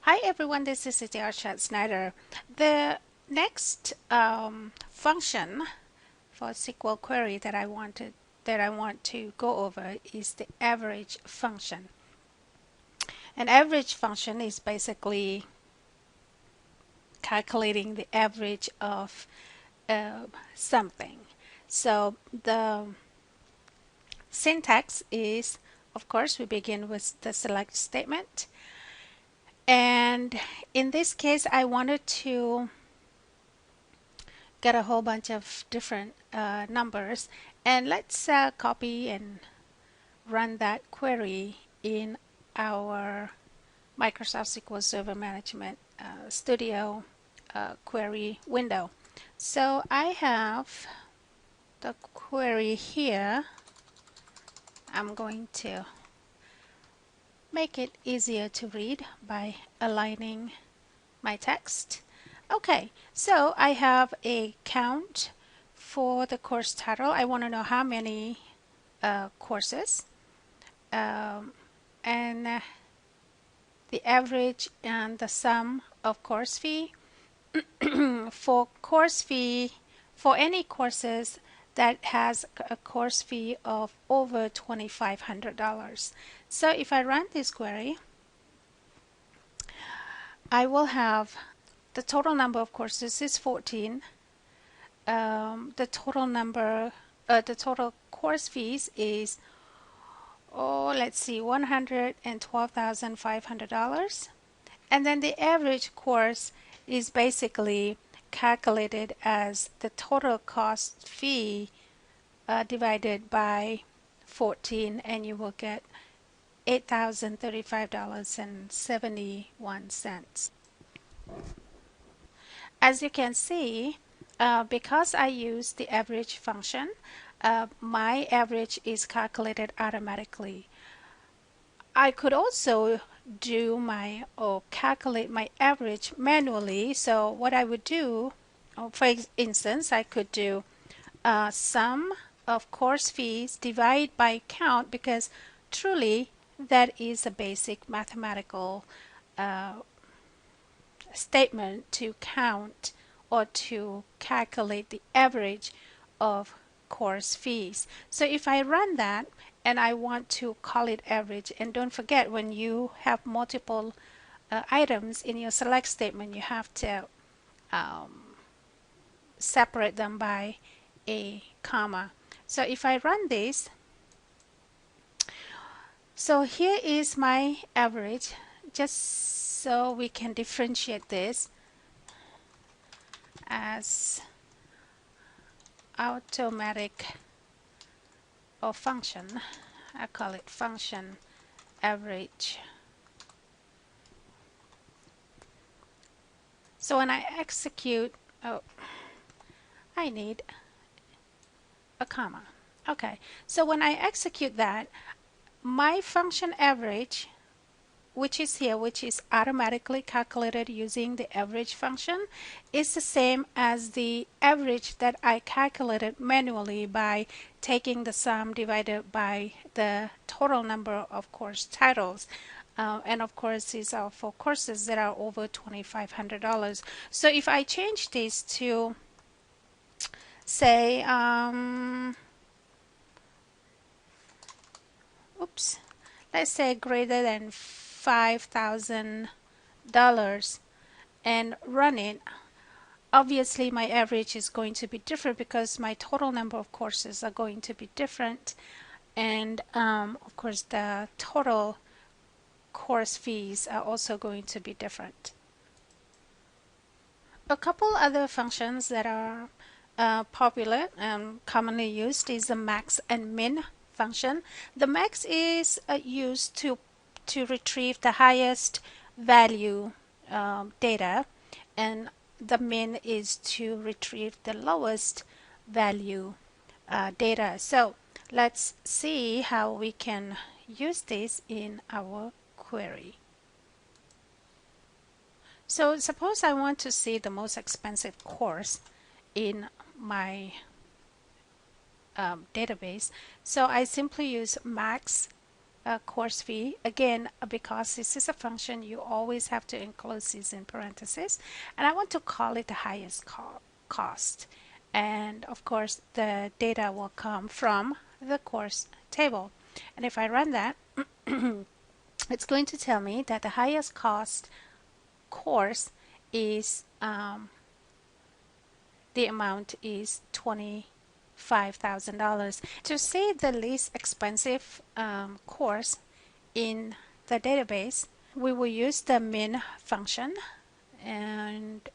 Hi everyone, this is Cynthia Snyder. The next function for SQL query that I want to go over is the average function. An average function is basically calculating the average of something. So the syntax is, of course, we begin with the select statement. And in this case, I wanted to get a whole bunch of different numbers, and let's copy and run that query in our Microsoft SQL Server Management Studio query window. So I have the query here. I'm going to make it easier to read by aligning my text. Okay, so I have a count for the course title. I want to know how many courses and the average and the sum of course fee. For course fee, for any courses that has a course fee of over $2,500. So if I run this query, I will have the total number of courses is 14. The total course fees is, let's see, $112,500. And then the average course is basically calculated as the total cost fee divided by 14, and you will get $8,035.71. As you can see, because I use the average function, my average is calculated automatically. I could also do calculate my average manually. So what I would do, for instance, I could do sum of course fees divide by count, because truly that is a basic mathematical statement to count or to calculate the average of course fees. So if I run that and I want to call it average, and don't forget, when you have multiple items in your select statement, you have to separate them by a comma. So if I run this, so here is my average, just so we can differentiate this as automatic or function. I call it function average. So when I execute, I need a comma. Okay, so when I execute that, my function average, which is here, which is automatically calculated using the average function, is the same as the average that I calculated manually by taking the sum divided by the total number of course titles. And of course, these are for courses that are over $2,500. So if I change this to, say, let's say greater than $5,000 and run it, obviously my average is going to be different because my total number of courses are going to be different, and of course the total course fees are also going to be different. A couple other functions that are popular and commonly used is the max and min function. The max is used to retrieve the highest value data, and the min is to retrieve the lowest value data. So let's see how we can use this in our query. So suppose I want to see the most expensive course in my database. So I simply use max course fee. Again, because this is a function, you always have to include this in parentheses. And I want to call it the highest cost. And of course, the data will come from the course table. And if I run that, it's going to tell me that the highest cost course is the amount is $25,000. To see the least expensive course in the database, we will use the min function and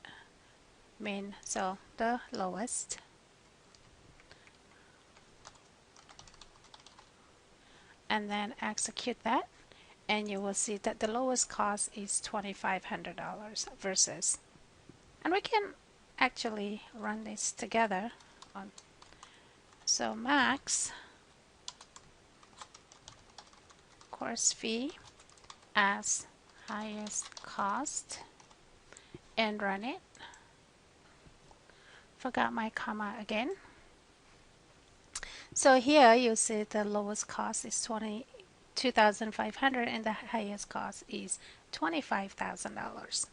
min, so the lowest, and then execute that, and you will see that the lowest cost is $2,500 versus, and we can actually run this together. So max course fee as highest cost, and run it. Forgot my comma again. So here you see the lowest cost is $22,500 and the highest cost is $25,000.